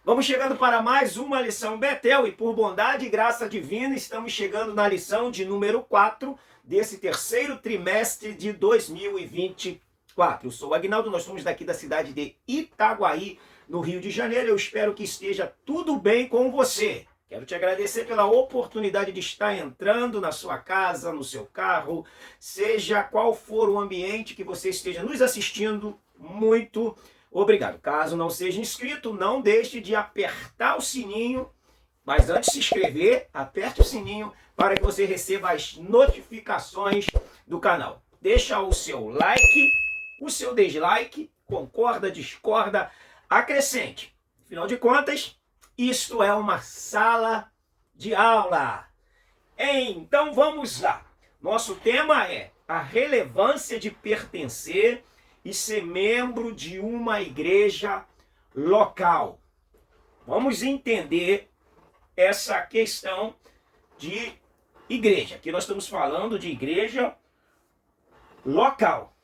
Vamos chegando para mais uma lição Betel e por bondade e graça divina estamos chegando na lição de número 4 desse terceiro trimestre de 2024. Eu sou o Agnaldo, nós somos daqui da cidade de Itaguaí, no Rio de Janeiro. Eu espero que esteja tudo bem com você. Quero te agradecer pela oportunidade de estar entrando na sua casa, no seu carro, seja qual for o ambiente que você esteja nos assistindo, muito obrigado. Caso não seja inscrito, não deixe de apertar o sininho, mas antes de se inscrever, aperte o sininho para que você receba as notificações do canal. Deixa o seu like, o seu dislike, concorda, discorda, acrescente. Afinal de contas, isto é uma sala de aula. Então vamos lá. Nosso tema é a relevância de pertencer e ser membro de uma igreja local. Vamos entender essa questão de igreja. Aqui nós estamos falando de igreja local.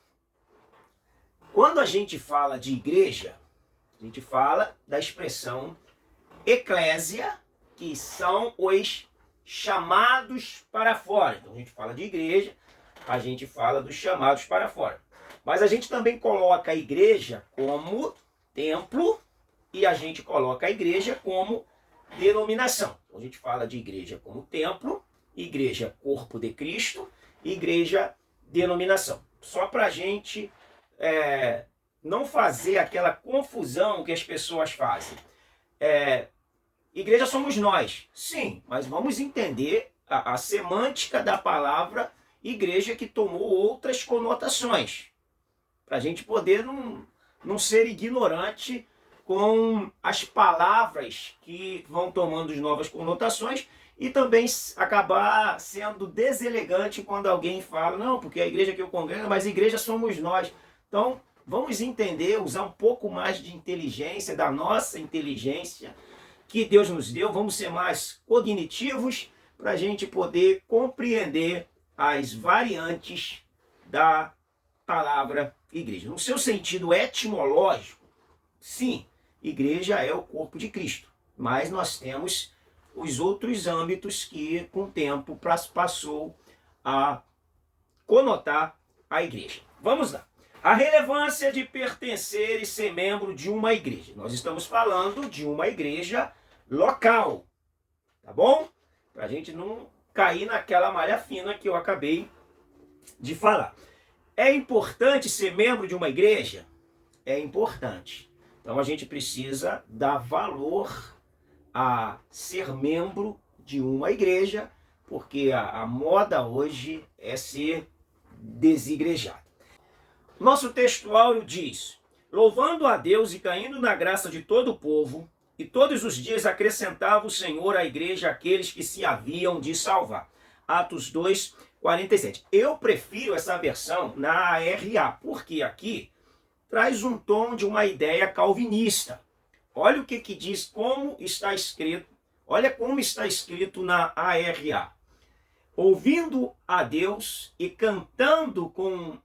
Quando a gente fala de igreja, a gente fala da expressão eclésia, que são os chamados para fora. Então a gente fala de igreja, a gente fala dos chamados para fora. Mas a gente também coloca a igreja como templo e a gente coloca a igreja como denominação. Então a gente fala de igreja como templo, igreja corpo de Cristo, igreja denominação. Só para a gente não fazer aquela confusão que as pessoas fazem. Igreja somos nós, sim, mas vamos entender a semântica da palavra igreja, que tomou outras conotações, para a gente poder não ser ignorante com as palavras que vão tomando novas conotações e também acabar sendo deselegante quando alguém fala, não, porque a igreja que eu congrego, mas a igreja somos nós. Então, vamos entender, usar um pouco mais de inteligência, da nossa inteligência que Deus nos deu, vamos ser mais cognitivos para a gente poder compreender as variantes da palavra igreja. No seu sentido etimológico, sim, igreja é o corpo de Cristo, mas nós temos os outros âmbitos que com o tempo passou a conotar a igreja. Vamos lá. A relevância de pertencer e ser membro de uma igreja. Nós estamos falando de uma igreja local, tá bom? Para a gente não cair naquela malha fina que eu acabei de falar. É importante ser membro de uma igreja? É importante. Então a gente precisa dar valor a ser membro de uma igreja, porque a moda hoje é ser desigrejado. Nosso texto áureo diz: louvando a Deus e caindo na graça de todo o povo, e todos os dias acrescentava o Senhor à igreja aqueles que se haviam de salvar. Atos 2, 47. Eu prefiro essa versão na ARA, porque aqui traz um tom de uma ideia calvinista. Olha o que diz, como está escrito. Olha como está escrito na ARA. Ouvindo a Deus e cantando com...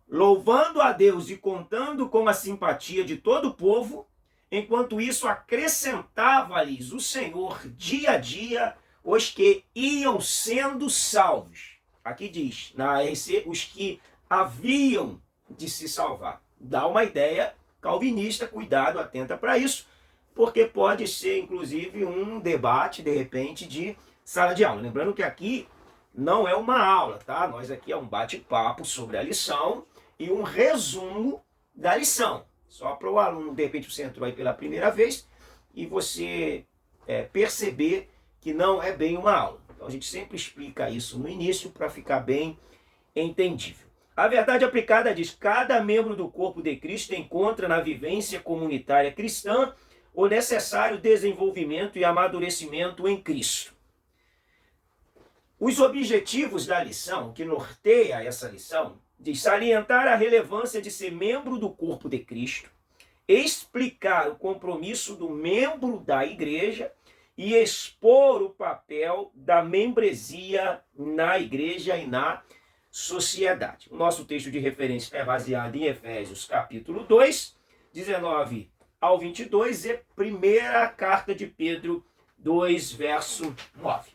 louvando a Deus e contando com a simpatia de todo o povo, enquanto isso acrescentava-lhes o Senhor dia a dia os que iam sendo salvos. Aqui diz, na ARC, os que haviam de se salvar. Dá uma ideia calvinista, cuidado, atenta para isso, porque pode ser, inclusive, um debate, de repente, de sala de aula. Lembrando que aqui não é uma aula, tá? Nós aqui é um bate-papo sobre a lição e um resumo da lição. Só para o aluno, de repente, você entrou aí pela primeira vez e você perceber que não é bem uma aula. Então a gente sempre explica isso no início para ficar bem entendível. A verdade aplicada diz: cada membro do corpo de Cristo encontra na vivência comunitária cristã o necessário desenvolvimento e amadurecimento em Cristo. Os objetivos da lição, que norteia essa lição, diz: salientar a relevância de ser membro do corpo de Cristo, explicar o compromisso do membro da igreja e expor o papel da membresia na igreja e na sociedade. O nosso texto de referência é baseado em Efésios capítulo 2, 19 ao 22 é primeira carta de Pedro 2, verso 9.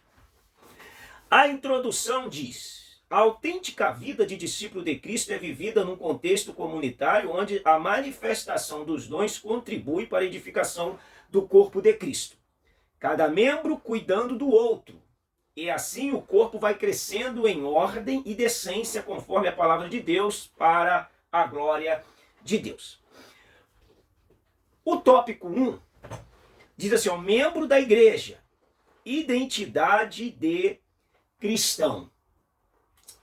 A introdução diz: a autêntica vida de discípulo de Cristo é vivida num contexto comunitário onde a manifestação dos dons contribui para a edificação do corpo de Cristo. Cada membro cuidando do outro. E assim o corpo vai crescendo em ordem e decência conforme a palavra de Deus para a glória de Deus. O tópico 1 diz assim, ó, membro da igreja, identidade de cristão.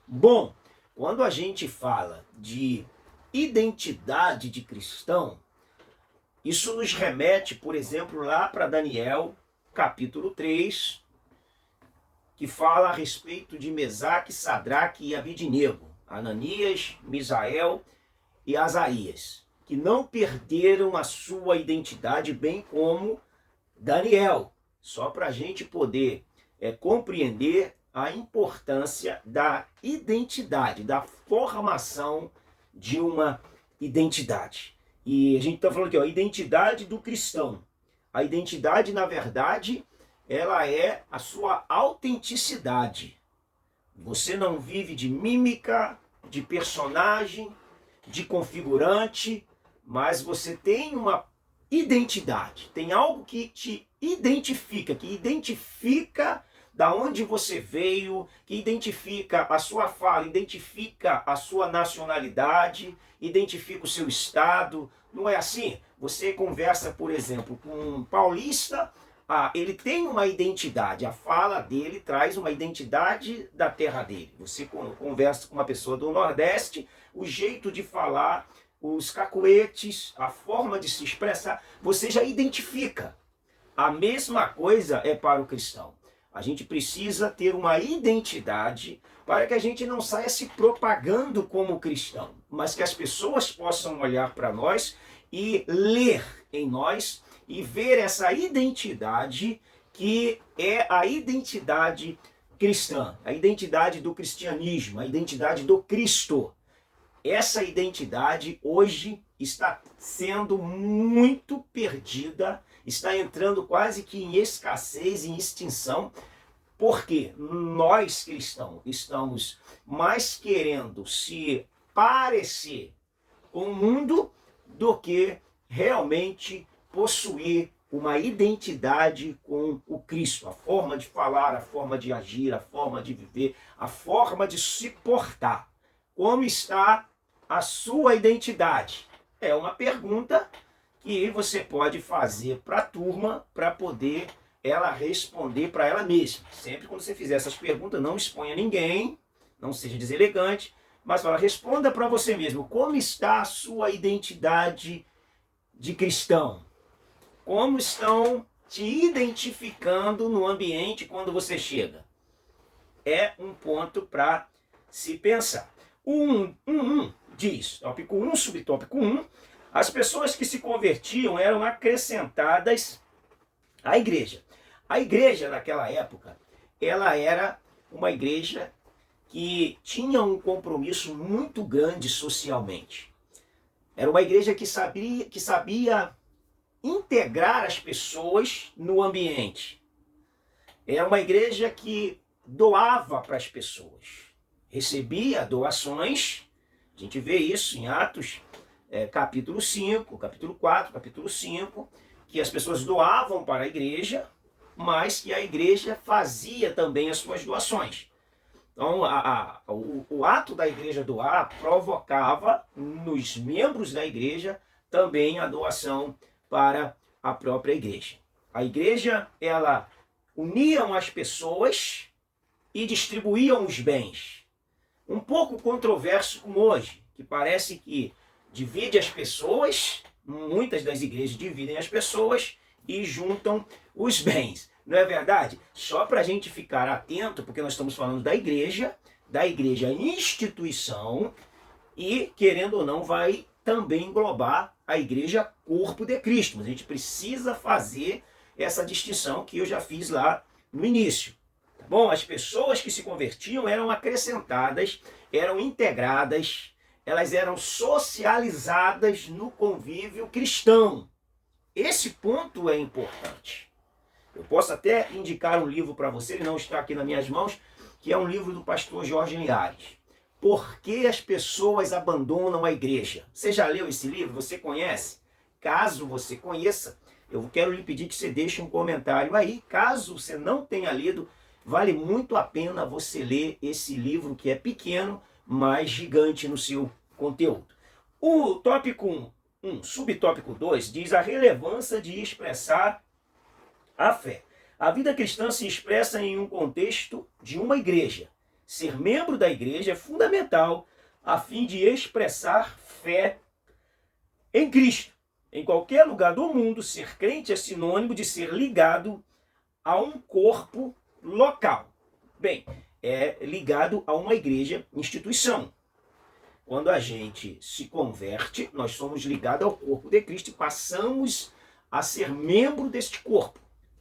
Bom, quando a gente fala de identidade de cristão, isso nos remete, por exemplo, lá para Daniel, capítulo 3, que fala a respeito de Mesaque, Sadraque e Abidnego, Ananias, Misael e Azarias, que não perderam a sua identidade, bem como Daniel, só para a gente poder compreender a importância da identidade, da formação de uma identidade. E a gente está falando aqui, ó, identidade do cristão. A identidade, na verdade, ela é a sua autenticidade. Você não vive de mímica, de personagem, de configurante, mas você tem uma identidade. Tem algo que te identifica, da onde você veio, que identifica a sua fala, identifica a sua nacionalidade, identifica o seu estado. Não é assim? Você conversa, por exemplo, com um paulista, ele tem uma identidade, a fala dele traz uma identidade da terra dele. Você conversa com uma pessoa do Nordeste, o jeito de falar, os cacuetes, a forma de se expressar, você já identifica. A mesma coisa é para o cristão. A gente precisa ter uma identidade para que a gente não saia se propagando como cristão, mas que as pessoas possam olhar para nós e ler em nós e ver essa identidade que é a identidade cristã, a identidade do cristianismo, a identidade do Cristo. Essa identidade hoje está sendo muito perdida, está entrando quase que em escassez, em extinção, porque nós cristãos estamos mais querendo se parecer com o mundo do que realmente possuir uma identidade com o Cristo, a forma de falar, a forma de agir, a forma de viver, a forma de se portar. Como está a sua identidade? É uma pergunta que você pode fazer para a turma para poder ela responder para ela mesma. Sempre quando você fizer essas perguntas, não exponha ninguém, não seja deselegante, mas fala, responda para você mesmo. Como está a sua identidade de cristão? Como estão te identificando no ambiente quando você chega? É um ponto para se pensar. O 1 diz, tópico 1, subtópico 1, as pessoas que se convertiam eram acrescentadas à igreja. A igreja naquela época, ela era uma igreja que tinha um compromisso muito grande socialmente. Era uma igreja que sabia integrar as pessoas no ambiente. Era uma igreja que doava para as pessoas. Recebia doações, a gente vê isso em Atos capítulo 5, capítulo 4, capítulo 5, que as pessoas doavam para a igreja, mas que a igreja fazia também as suas doações. Então, o ato da igreja doar provocava nos membros da igreja também a doação para a própria igreja. A igreja, ela uniam as pessoas e distribuíam os bens. Um pouco controverso como hoje, que parece que divide as pessoas, muitas das igrejas dividem as pessoas e juntam os bens. Não é verdade? Só para a gente ficar atento, porque nós estamos falando da igreja instituição, e, querendo ou não, vai também englobar a igreja corpo de Cristo. Mas a gente precisa fazer essa distinção que eu já fiz lá no início. Tá bom? As pessoas que se convertiam eram acrescentadas, eram integradas, elas eram socializadas no convívio cristão. esse ponto é importante. Eu posso até indicar um livro para você, ele não está aqui nas minhas mãos, que é um livro do pastor Jorge Linhares. Por que as pessoas abandonam a igreja? Você já leu esse livro? Você conhece? Caso você conheça, eu quero lhe pedir que você deixe um comentário aí. Caso você não tenha lido, vale muito a pena você ler esse livro que é pequeno, mas gigante no seu conteúdo. O tópico 1, subtópico 2, diz a relevância de expressar a fé. A vida cristã se expressa em um contexto de uma igreja. Ser membro da igreja é fundamental a fim de expressar fé em Cristo. Em qualquer lugar do mundo, ser crente é sinônimo de ser ligado a um corpo local. Bem, é ligado a uma igreja, instituição. Quando a gente se converte, nós somos ligados ao corpo de Cristo e passamos a ser membro deste corpo.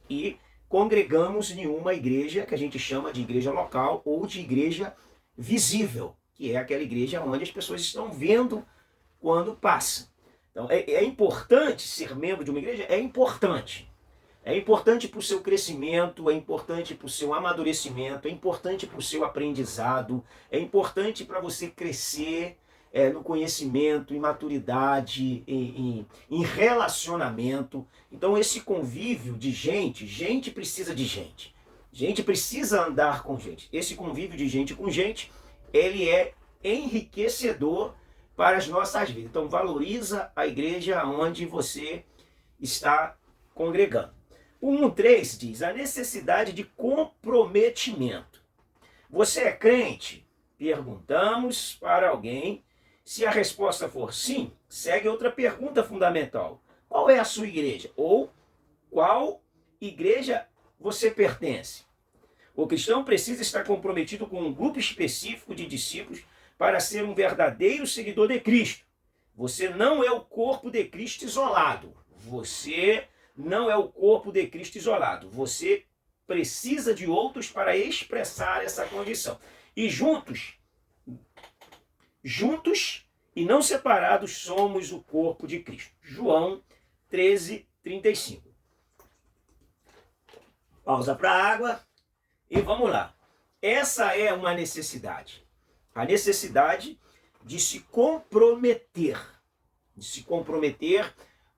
E congregamos em uma igreja que a gente chama de igreja local ou de igreja visível, que é aquela igreja onde as pessoas estão vendo quando passam. Então, é importante ser membro de uma igreja? É importante. É importante para o seu crescimento, é importante para o seu amadurecimento, é importante para o seu aprendizado, é importante para você crescer no conhecimento, em maturidade, em relacionamento. Então esse convívio de gente precisa de gente. Gente precisa andar com gente. Esse convívio de gente com gente, ele é enriquecedor para as nossas vidas. Então valoriza a igreja onde você está congregando. O 1.3 diz a necessidade de comprometimento. Você é crente? Perguntamos para alguém. Se a resposta for sim, segue outra pergunta fundamental. Qual é a sua igreja? Ou qual igreja você pertence? O cristão precisa estar comprometido com um grupo específico de discípulos para ser um verdadeiro seguidor de Cristo. Você não é o corpo de Cristo isolado. Você não é o corpo de Cristo isolado. Você precisa de outros para expressar essa condição. E juntos e não separados somos o corpo de Cristo. João 13:35. Pausa para a água e vamos lá. Essa é uma necessidade. A necessidade de se comprometer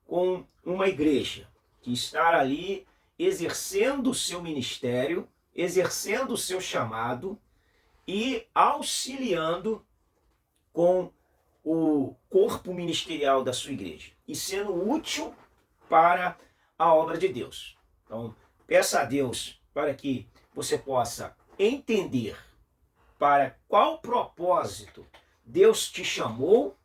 com uma igreja, de estar ali exercendo o seu ministério, exercendo o seu chamado e auxiliando com o corpo ministerial da sua igreja e sendo útil para a obra de Deus. Então, peça a Deus para que você possa entender para qual propósito Deus te chamou,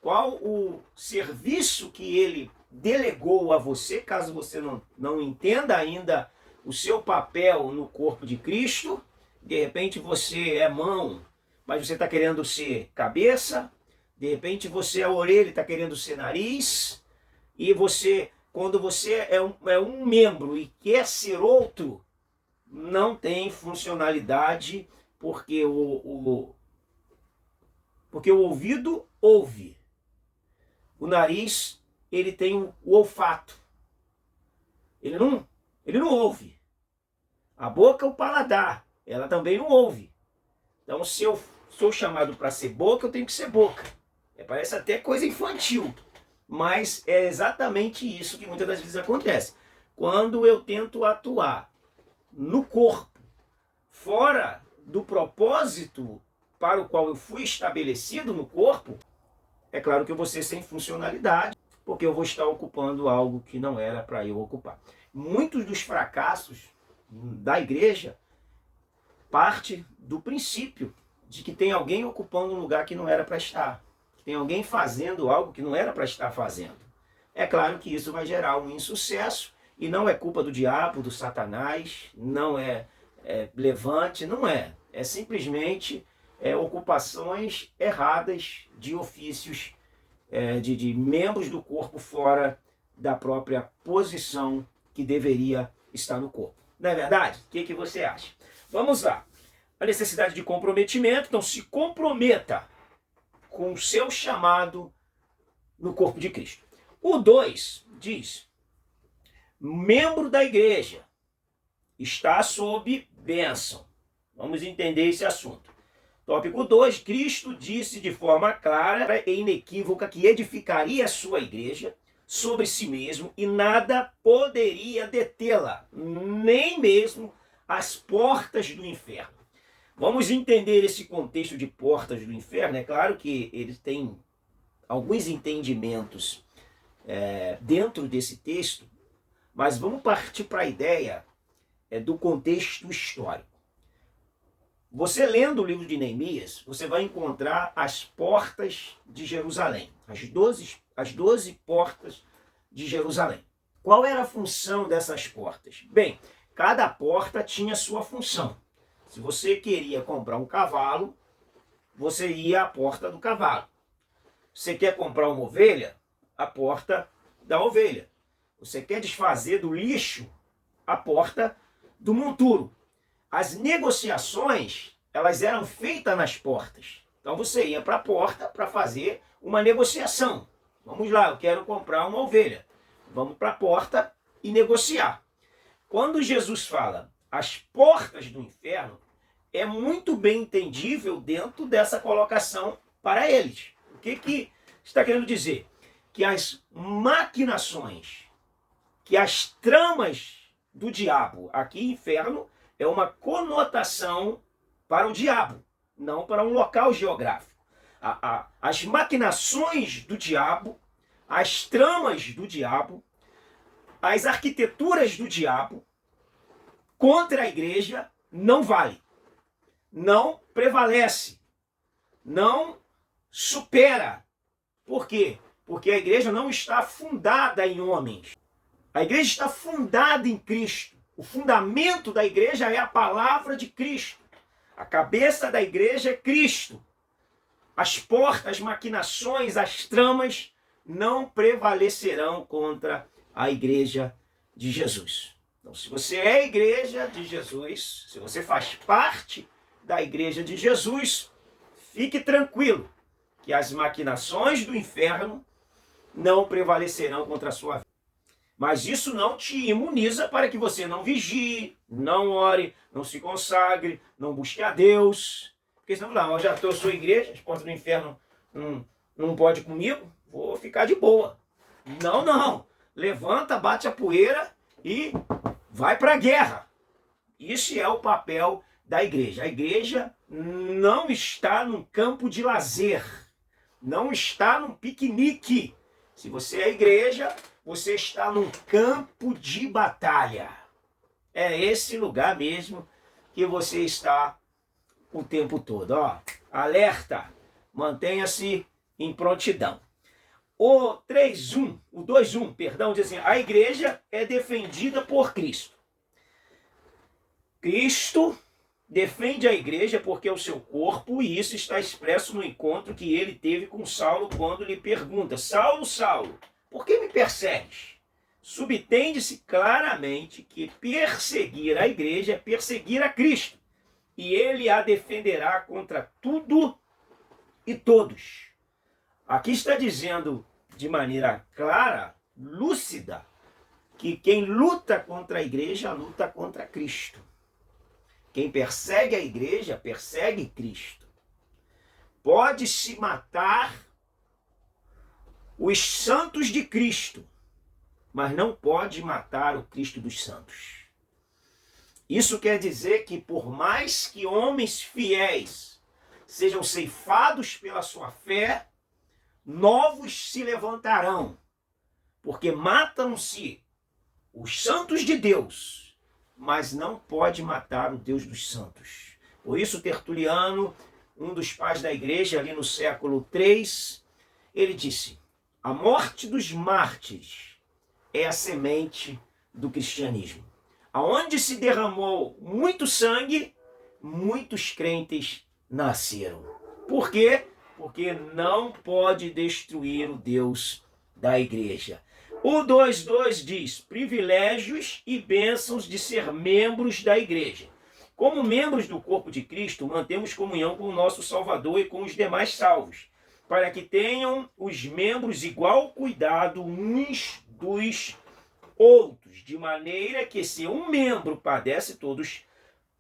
qual o serviço que Ele delegou a você, caso você não entenda ainda o seu papel no corpo de Cristo. De repente você é mão, mas você está querendo ser cabeça. De repente você é orelha e está querendo ser nariz. E você, quando você é um membro e quer ser outro, não tem funcionalidade, porque porque o ouvido ouve. O nariz, ele tem o olfato. Ele não ouve. A boca, o paladar, ela também não ouve. Então, se eu sou chamado para ser boca, eu tenho que ser boca. Parece até coisa infantil, mas é exatamente isso que muitas das vezes acontece. Quando eu tento atuar no corpo, fora do propósito para o qual eu fui estabelecido no corpo, é claro que eu vou ser sem funcionalidade, porque eu vou estar ocupando algo que não era para eu ocupar. Muitos dos fracassos da igreja parte do princípio de que tem alguém ocupando um lugar que não era para estar. Tem alguém fazendo algo que não era para estar fazendo. É claro que isso vai gerar um insucesso, e não é culpa do diabo, do Satanás, não é levante, não é. É simplesmente ocupações erradas de ofícios, de membros do corpo fora da própria posição que deveria estar no corpo. Não é verdade? O que você acha? Vamos lá. A necessidade de comprometimento, então se comprometa com o seu chamado no corpo de Cristo. O 2 diz membro da igreja, está sob bênção. Vamos entender esse assunto. Tópico 2, Cristo disse de forma clara e inequívoca que edificaria a sua igreja sobre si mesmo e nada poderia detê-la, nem mesmo as portas do inferno. Vamos entender esse contexto de portas do inferno. É claro que ele tem alguns entendimentos dentro desse texto, mas vamos partir para a ideia do contexto histórico. Você lendo o livro de Neemias, você vai encontrar as portas de Jerusalém, as 12 portas de Jerusalém. Qual era a função dessas portas? Bem, cada porta tinha sua função. Se você queria comprar um cavalo, você ia à porta do cavalo. Você quer comprar uma ovelha? A porta da ovelha. Você quer desfazer do lixo? A porta do monturo. As negociações, elas eram feitas nas portas. Então você ia para a porta para fazer uma negociação. Vamos lá, eu quero comprar uma ovelha. Vamos para a porta e negociar. Quando Jesus fala as portas do inferno, é muito bem entendível dentro dessa colocação para eles. O que está querendo dizer? Que as maquinações, que as tramas do diabo, aqui inferno, é uma conotação para o diabo, não para um local geográfico. As maquinações do diabo, as tramas do diabo, as arquiteturas do diabo contra a igreja não vale, não prevalece, não supera. Por quê? Porque a igreja não está fundada em homens. A igreja está fundada em Cristo. O fundamento da igreja é a palavra de Cristo. A cabeça da igreja é Cristo. As portas, as maquinações, as tramas não prevalecerão contra a igreja de Jesus. Então, se você é a igreja de Jesus, se você faz parte da igreja de Jesus, fique tranquilo que as maquinações do inferno não prevalecerão contra a sua vida. Mas isso não te imuniza para que você não vigie, não ore, não se consagre, não busque a Deus. Porque senão, não, eu já estou sua igreja, as portas do inferno não pode comigo, vou ficar de boa. Não, não. Levanta, bate a poeira e vai para a guerra. Esse é o papel da igreja. A igreja não está num campo de lazer, não está num piquenique. Se você é a igreja, você está num campo de batalha. É esse lugar mesmo que você está o tempo todo. Ó, alerta, mantenha-se em prontidão. O 2:1, perdão, diz assim, a igreja é defendida por Cristo. Cristo defende a igreja porque é o seu corpo, e isso está expresso no encontro que ele teve com Saulo quando lhe pergunta: Saulo, Saulo, por que me persegues? Subtende-se claramente que perseguir a igreja é perseguir a Cristo, e ele a defenderá contra tudo e todos. Aqui está dizendo de maneira clara, lúcida, que quem luta contra a igreja luta contra Cristo. Quem persegue a igreja persegue Cristo. Pode-se matar os santos de Cristo, mas não pode matar o Cristo dos santos. Isso quer dizer que por mais que homens fiéis sejam ceifados pela sua fé, novos se levantarão, porque matam-se os santos de Deus, mas não pode matar o Deus dos santos. Por isso Tertuliano, um dos pais da igreja ali no século III, ele disse: a morte dos mártires é a semente do cristianismo. Aonde se derramou muito sangue, muitos crentes nasceram. Por quê? Porque não pode destruir o Deus da igreja. O 2:2 diz: privilégios e bênçãos de ser membros da igreja. Como membros do corpo de Cristo, mantemos comunhão com o nosso Salvador e com os demais salvos, para que tenham os membros igual cuidado uns dos outros, de maneira que se um membro padece, todos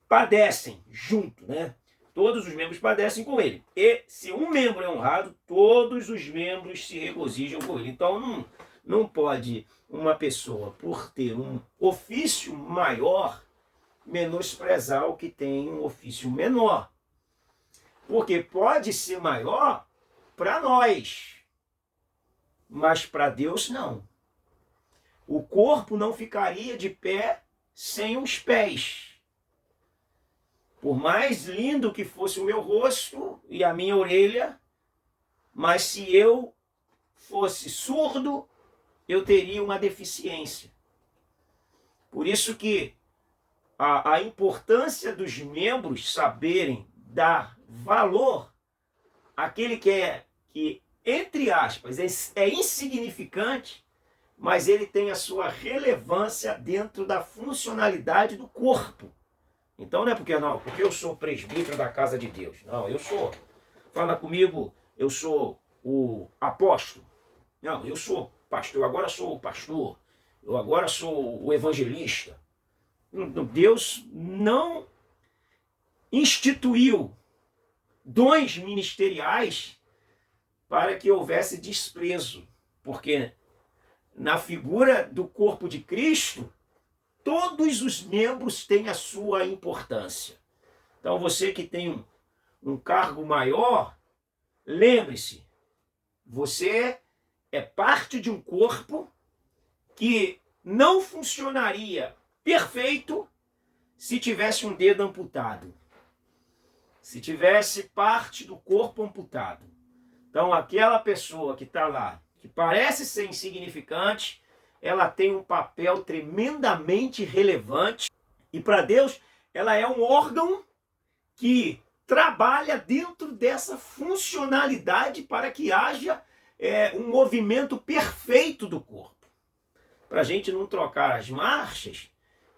padecem junto, né? Todos os membros padecem com ele. E se um membro é honrado, todos os membros se regozijam com ele. Então não pode uma pessoa, por ter um ofício maior, menosprezar o que tem um ofício menor. Porque pode ser maior para nós, mas para Deus não. O corpo não ficaria de pé sem os pés. Por mais lindo que fosse o meu rosto e a minha orelha, mas se eu fosse surdo, eu teria uma deficiência. Por isso que a importância dos membros saberem dar valor àquele que entre aspas, é insignificante, mas ele tem a sua relevância dentro da funcionalidade do corpo. Então não é porque eu sou presbítero da casa de Deus. Não, eu sou. Fala comigo, eu sou o apóstolo. Não, eu sou pastor, eu agora sou o pastor. Eu agora sou o evangelista. Deus não instituiu dons ministeriais para que houvesse desprezo. Porque na figura do corpo de Cristo, todos os membros têm a sua importância. Então você que tem um cargo maior, lembre-se, você é parte de um corpo que não funcionaria perfeito se tivesse um dedo amputado. Se tivesse parte do corpo amputado. Então aquela pessoa que está lá, que parece ser insignificante, ela tem um papel tremendamente relevante e para Deus ela é um órgão que trabalha dentro dessa funcionalidade para que haja um movimento perfeito do corpo. Para a gente não trocar as marchas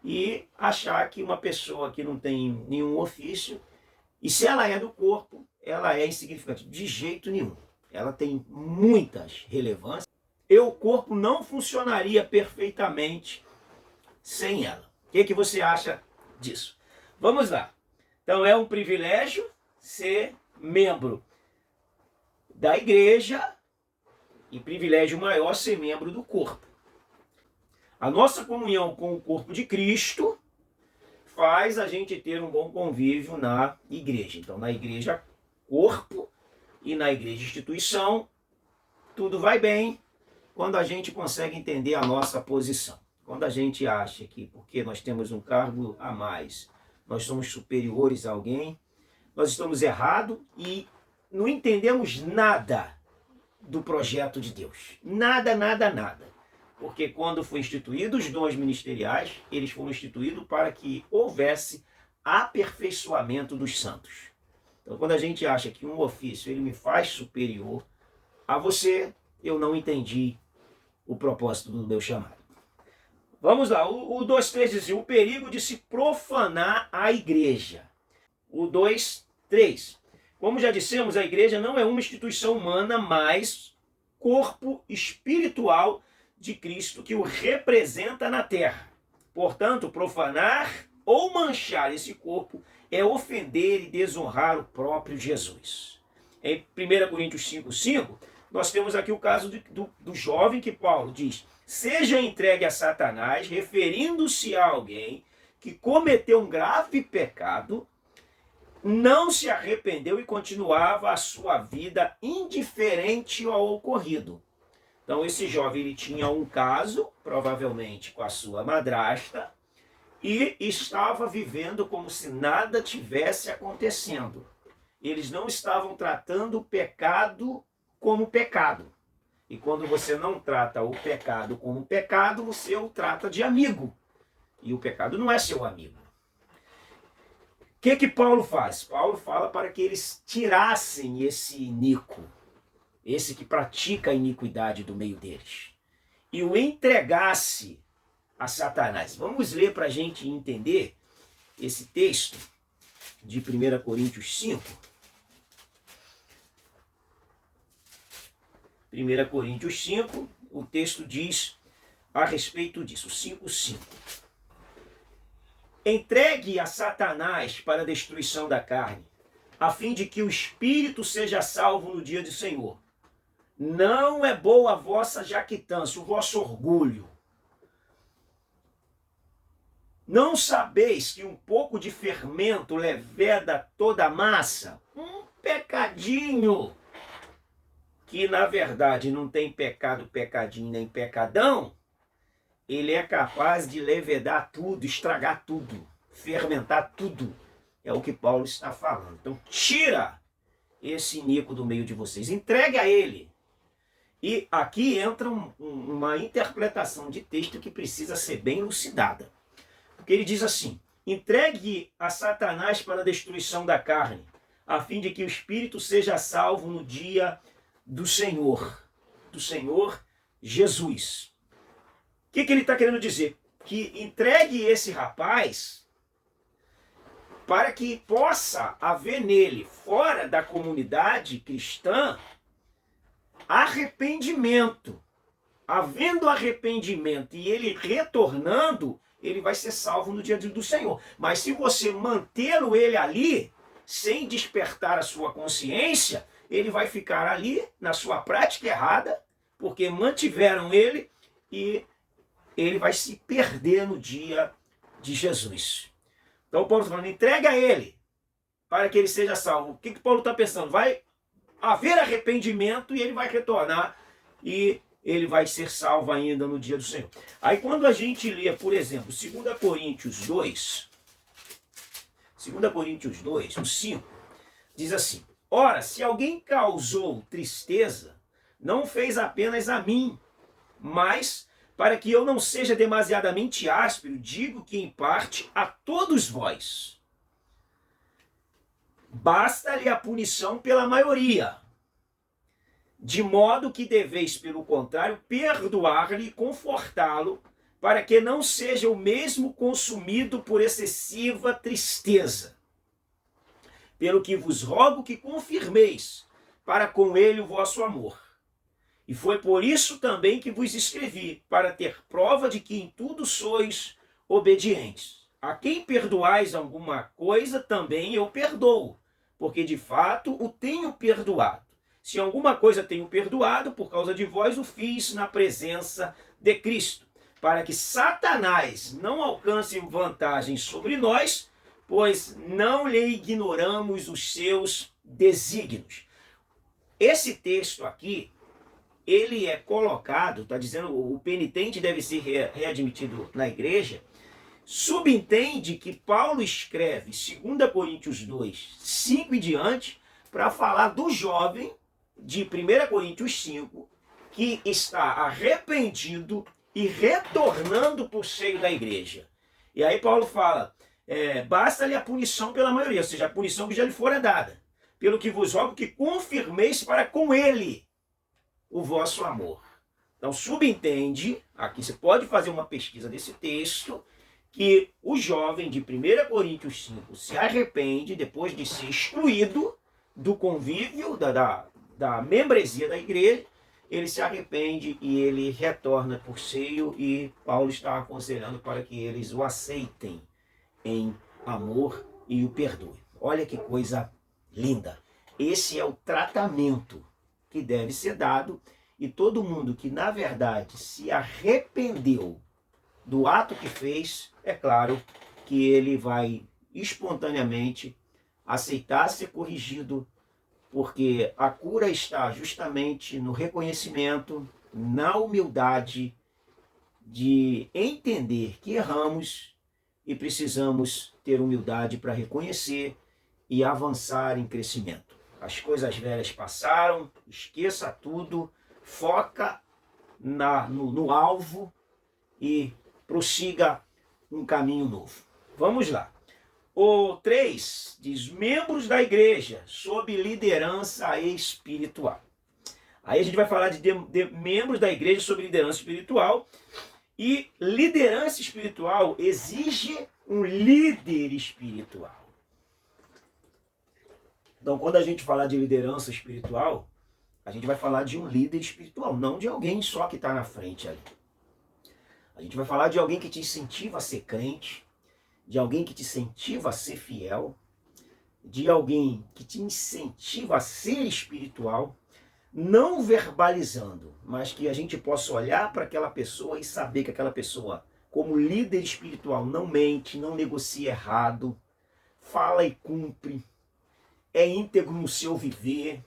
e achar que uma pessoa que não tem nenhum ofício, e se ela é do corpo, ela é insignificante. De jeito nenhum. Ela tem muitas relevâncias. E o corpo não funcionaria perfeitamente sem ela. O que você acha disso? Vamos lá. Então é um privilégio ser membro da igreja e privilégio maior ser membro do corpo. A nossa comunhão com o corpo de Cristo faz a gente ter um bom convívio na igreja. Então na igreja corpo e na igreja instituição, tudo vai bem, quando a gente consegue entender a nossa posição. Quando a gente acha que porque nós temos um cargo a mais, nós somos superiores a alguém, nós estamos errados e não entendemos nada do projeto de Deus. Nada, nada, nada. Porque quando foi instituídos os dons ministeriais, eles foram instituídos para que houvesse aperfeiçoamento dos santos. Então quando a gente acha que um ofício ele me faz superior a você, eu não entendi o propósito do meu chamado. Vamos lá, o 2.3 dizia, o perigo de se profanar a igreja. O 2.3, como já dissemos, a igreja não é uma instituição humana, mas corpo espiritual de Cristo que o representa na terra. Portanto, profanar ou manchar esse corpo é ofender e desonrar o próprio Jesus. Em 1 Coríntios 5:5, nós temos aqui o caso do jovem que Paulo diz, seja entregue a Satanás, referindo-se a alguém que cometeu um grave pecado, não se arrependeu e continuava a sua vida indiferente ao ocorrido. Então esse jovem ele tinha um caso, provavelmente com a sua madrasta, e estava vivendo como se nada tivesse acontecendo. Eles não estavam tratando o pecado como pecado. E quando você não trata o pecado como pecado, você o trata de amigo. E o pecado não é seu amigo. O que Paulo faz? Paulo fala para que eles tirassem esse iníquo, esse que pratica a iniquidade do meio deles, e o entregasse a Satanás. Vamos ler para a gente entender esse texto de 1 Coríntios 5. 1 Coríntios 5, o texto diz a respeito disso. 5:5. Entregue a Satanás para a destruição da carne, a fim de que o espírito seja salvo no dia do Senhor. Não é boa a vossa jactância, o vosso orgulho. Não sabeis que um pouco de fermento leveda toda a massa? Um pecadinho, que na verdade não tem pecado, pecadinho, nem pecadão, ele é capaz de levedar tudo, estragar tudo, fermentar tudo. É o que Paulo está falando. Então tira esse inico do meio de vocês, entregue a ele. E aqui entra uma interpretação de texto que precisa ser bem elucidada. Porque ele diz assim: entregue a Satanás para a destruição da carne, a fim de que o espírito seja salvo no dia do Senhor Jesus. O que ele está querendo dizer? Que entregue esse rapaz para que possa haver nele, fora da comunidade cristã, arrependimento. Havendo arrependimento e ele retornando, ele vai ser salvo no dia do Senhor. Mas se você mantê-lo ele ali, sem despertar a sua consciência, ele vai ficar ali na sua prática errada, porque mantiveram ele e ele vai se perder no dia de Jesus. Então Paulo está falando, entrega a ele para que ele seja salvo. O que Paulo está pensando? Vai haver arrependimento e ele vai retornar e ele vai ser salvo ainda no dia do Senhor. Aí quando a gente lê, por exemplo, 2 Coríntios 2, 2 Coríntios 2, o 5, diz assim: ora, se alguém causou tristeza, não fez apenas a mim, mas para que eu não seja demasiadamente áspero, digo que em parte a todos vós. Basta-lhe a punição pela maioria, de modo que deveis, pelo contrário, perdoar-lhe e confortá-lo, para que não seja o mesmo consumido por excessiva tristeza. Pelo que vos rogo que confirmeis para com ele o vosso amor. E foi por isso também que vos escrevi, para ter prova de que em tudo sois obedientes. A quem perdoais alguma coisa, também eu perdoo, porque de fato o tenho perdoado. Se alguma coisa tenho perdoado, por causa de vós o fiz na presença de Cristo, para que Satanás não alcance vantagem sobre nós, pois não lhe ignoramos os seus desígnios. Esse texto aqui, ele é colocado, está dizendo o penitente deve ser readmitido na igreja, subentende que Paulo escreve 2 Coríntios 2, 5 e diante, para falar do jovem de 1 Coríntios 5, que está arrependido e retornando para o seio da igreja. E aí Paulo fala, basta-lhe a punição pela maioria, ou seja, a punição que já lhe fora dada, pelo que vos rogo que confirmeis para com ele o vosso amor. Então subentende, aqui você pode fazer uma pesquisa desse texto, que o jovem de 1 Coríntios 5 se arrepende depois de ser excluído do convívio, da membresia da igreja, ele se arrepende e ele retorna por seio, e Paulo está aconselhando para que eles o aceitem em amor e o perdoem. Olha que coisa linda. Esse é o tratamento que deve ser dado, e todo mundo que na verdade se arrependeu do ato que fez, é claro que ele vai espontaneamente aceitar ser corrigido, porque a cura está justamente no reconhecimento, na humildade de entender que erramos e precisamos ter humildade para reconhecer e avançar em crescimento. As coisas velhas passaram, esqueça tudo, foca no alvo e prossiga um caminho novo. Vamos lá. O 3 diz, membros da igreja sob liderança espiritual. Aí a gente vai falar de membros da igreja sob liderança espiritual. E liderança espiritual exige um líder espiritual. Então, quando a gente falar de liderança espiritual, a gente vai falar de um líder espiritual, não de alguém só que está na frente ali. A gente vai falar de alguém que te incentiva a ser crente, de alguém que te incentiva a ser fiel, de alguém que te incentiva a ser espiritual, não verbalizando, mas que a gente possa olhar para aquela pessoa e saber que aquela pessoa, como líder espiritual, não mente, não negocia errado, fala e cumpre, é íntegro no seu viver,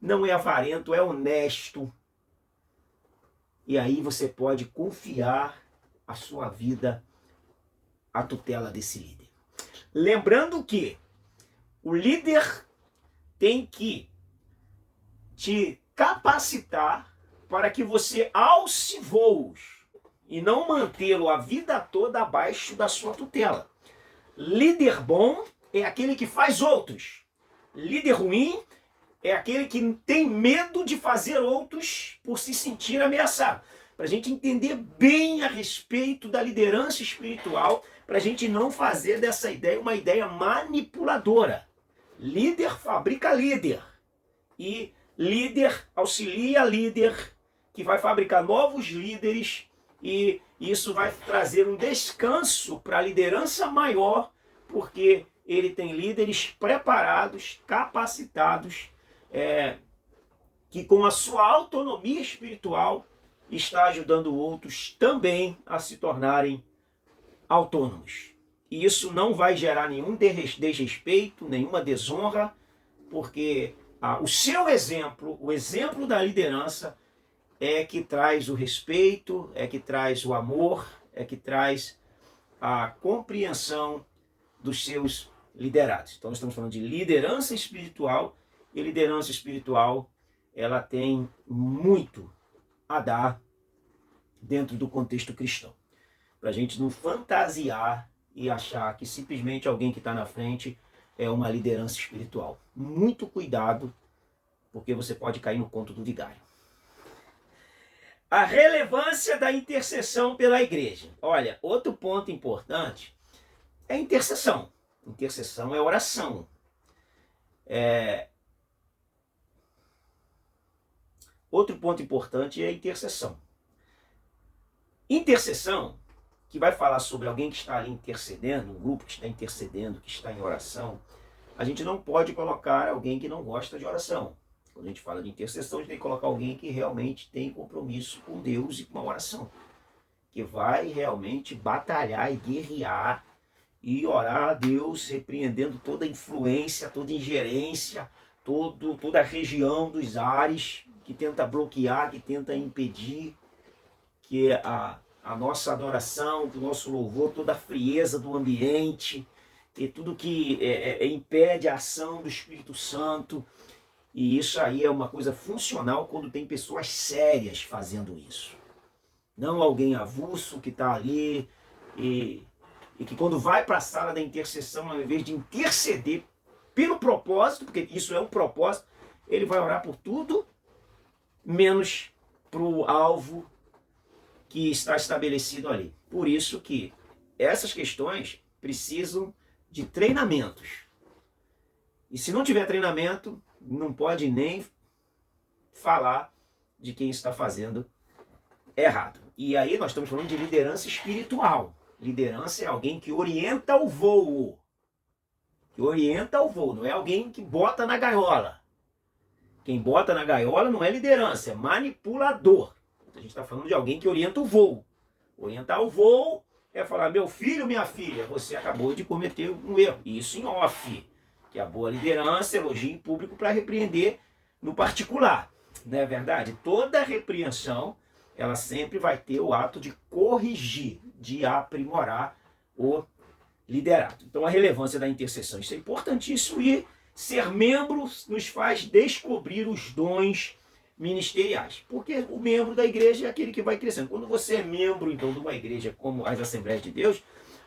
não é avarento, é honesto. E aí você pode confiar a sua vida à tutela desse líder. Lembrando que o líder tem que te capacitar para que você alce voos e não mantê-lo a vida toda abaixo da sua tutela. Líder bom é aquele que faz outros. Líder ruim é aquele que tem medo de fazer outros por se sentir ameaçado. Para a gente entender bem a respeito da liderança espiritual, para a gente não fazer dessa ideia uma ideia manipuladora. Líder fabrica líder. E líder auxilia líder, que vai fabricar novos líderes, e isso vai trazer um descanso para a liderança maior, porque ele tem líderes preparados, capacitados, que com a sua autonomia espiritual está ajudando outros também a se tornarem autônomos. E isso não vai gerar nenhum desrespeito, nenhuma desonra, porque o seu exemplo, o exemplo da liderança, é que traz o respeito, é que traz o amor, é que traz a compreensão dos seus liderados. Então nós estamos falando de liderança espiritual, e liderança espiritual, ela tem muito a dar dentro do contexto cristão. Para a gente não fantasiar e achar que simplesmente alguém que está na frente é uma liderança espiritual. Muito cuidado, porque você pode cair no conto do vigário. A relevância da intercessão pela igreja. Olha, outro ponto importante é a intercessão. Intercessão é oração. Outro ponto importante é a intercessão. Intercessão, que vai falar sobre alguém que está ali intercedendo, um grupo que está intercedendo, que está em oração, a gente não pode colocar alguém que não gosta de oração. Quando a gente fala de intercessão, a gente tem que colocar alguém que realmente tem compromisso com Deus e com a oração. Que vai realmente batalhar e guerrear e orar a Deus, repreendendo toda influência, toda ingerência, toda a região dos ares que tenta bloquear, que tenta impedir que a nossa adoração, o nosso louvor, toda a frieza do ambiente, e tudo que impede a ação do Espírito Santo. E isso aí é uma coisa funcional quando tem pessoas sérias fazendo isso. Não alguém avulso que está ali e que quando vai para a sala da intercessão, ao invés de interceder pelo propósito, porque isso é um propósito, ele vai orar por tudo, menos para o alvo que está estabelecido ali. Por isso que essas questões precisam de treinamentos. E se não tiver treinamento, não pode nem falar de quem está fazendo errado. E aí nós estamos falando de liderança espiritual. Liderança é alguém que orienta o voo. Que orienta o voo, não é alguém que bota na gaiola. Quem bota na gaiola não é liderança, é manipulador. A gente está falando de alguém que orienta o voo. Orientar o voo é falar, meu filho, minha filha, você acabou de cometer um erro. Isso em off. Que a boa liderança elogia em público para repreender no particular. Não é verdade? Toda repreensão, ela sempre vai ter o ato de corrigir, de aprimorar o liderado. Então a relevância da intercessão, isso é importantíssimo, e ser membro nos faz descobrir os dons ministeriais. Porque o membro da igreja é aquele que vai crescendo. Quando você é membro, então, de uma igreja como as Assembleias de Deus,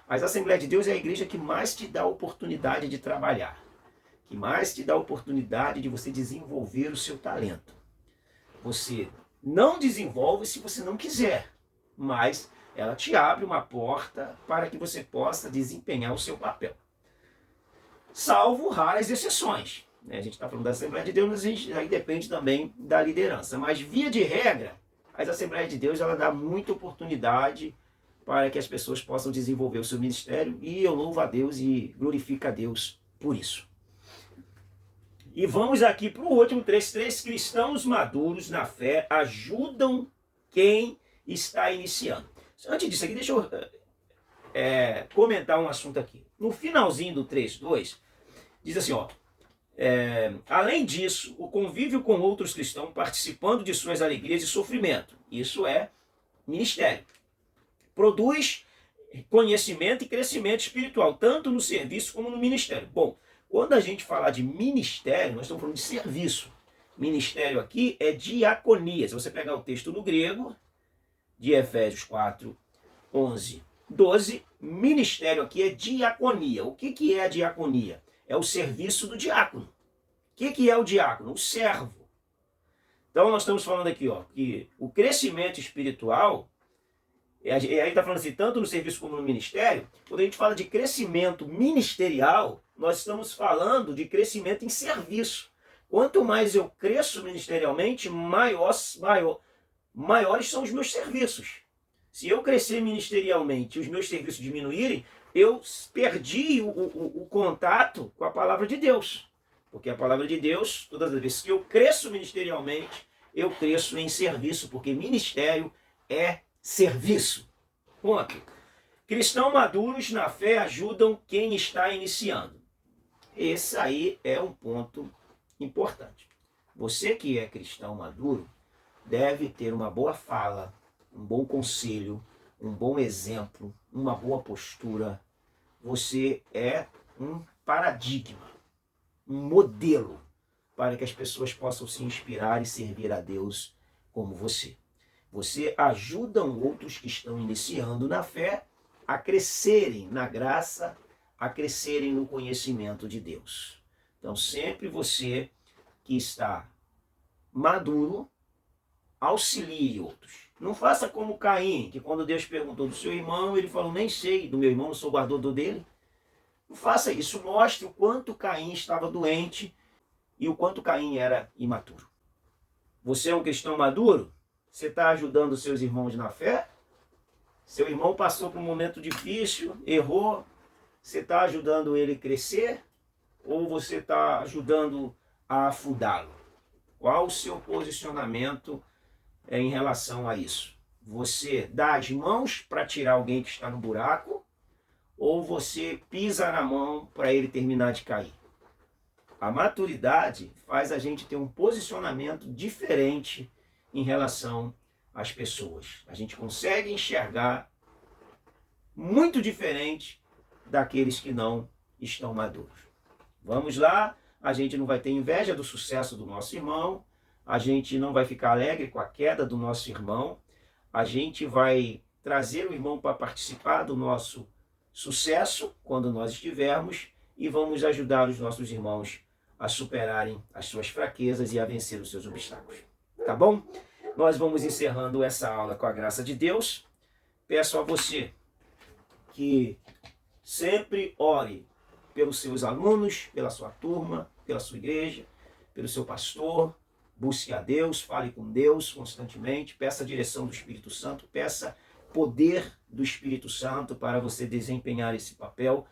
as Assembleias de Deus é a igreja que mais te dá a oportunidade de trabalhar, que mais te dá a oportunidade de você desenvolver o seu talento. Você não desenvolve se você não quiser, mas ela te abre uma porta para que você possa desempenhar o seu papel. Salvo raras exceções. A gente está falando da Assembleia de Deus, mas aí depende também da liderança. Mas, via de regra, As Assembleias de Deus, ela dá muita oportunidade para que as pessoas possam desenvolver o seu ministério, e eu louvo a Deus e glorifico a Deus por isso. E vamos aqui para o último trecho. 3 cristãos maduros na fé ajudam quem está iniciando. Antes disso aqui, deixa eu comentar um assunto aqui. No finalzinho do 3:2, diz assim, ó, além disso, o convívio com outros cristãos participando de suas alegrias e sofrimento, isso é ministério, produz conhecimento e crescimento espiritual, tanto no serviço como no ministério. Bom, quando a gente falar de ministério, nós estamos falando de serviço. Ministério aqui é diaconia. Se você pegar o texto no grego, de Efésios 4, 11, 12, ministério aqui é diaconia. O que é a diaconia? É o serviço do diácono. O que é o diácono? O servo. Então nós estamos falando aqui, ó, que o crescimento espiritual, e aí está falando assim, tanto no serviço como no ministério. Quando a gente fala de crescimento ministerial, nós estamos falando de crescimento em serviço. Quanto mais eu cresço ministerialmente, maiores são os meus serviços. Se eu crescer ministerialmente e os meus serviços diminuírem, eu perdi o contato com a palavra de Deus. Porque a palavra de Deus, todas as vezes que eu cresço ministerialmente, eu cresço em serviço, porque ministério é serviço. Ponto. Cristãos maduros na fé ajudam quem está iniciando. Esse aí é um ponto importante. Você que é cristão maduro deve ter uma boa fala, um bom conselho, um bom exemplo, uma boa postura. Você é um paradigma, um modelo para que as pessoas possam se inspirar e servir a Deus como você. Você ajuda outros que estão iniciando na fé a crescerem na graça, a crescerem no conhecimento de Deus. Então, sempre você que está maduro, auxilie outros. Não faça como Caim, que quando Deus perguntou do seu irmão, ele falou, nem sei, do meu irmão, não sou guardador dele. Não faça isso, mostre o quanto Caim estava doente e o quanto Caim era imaturo. Você é um cristão maduro? Você está ajudando os seus irmãos na fé? Seu irmão passou por um momento difícil, errou, você está ajudando ele a crescer? Ou você está ajudando a afundá-lo? Qual o seu posicionamento em relação a isso? Você dá as mãos para tirar alguém que está no buraco? Ou você pisa na mão para ele terminar de cair? A maturidade faz a gente ter um posicionamento diferente em relação às pessoas. A gente consegue enxergar muito diferente daqueles que não estão maduros. Vamos lá, a gente não vai ter inveja do sucesso do nosso irmão, a gente não vai ficar alegre com a queda do nosso irmão, a gente vai trazer o irmão para participar do nosso sucesso quando nós estivermos e vamos ajudar os nossos irmãos a superarem as suas fraquezas e a vencer os seus obstáculos. Tá bom? Nós vamos encerrando essa aula com a graça de Deus. Peço a você que sempre ore pelos seus alunos, pela sua turma, pela sua igreja, pelo seu pastor. Busque a Deus, fale com Deus constantemente, peça a direção do Espírito Santo, peça poder do Espírito Santo para você desempenhar esse papel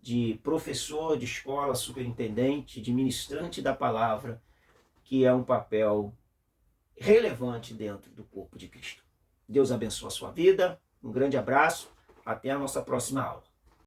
de professor de escola, superintendente, de ministrante da palavra, que é um papel relevante dentro do corpo de Cristo. Deus abençoe a sua vida, um grande abraço, até a nossa próxima aula.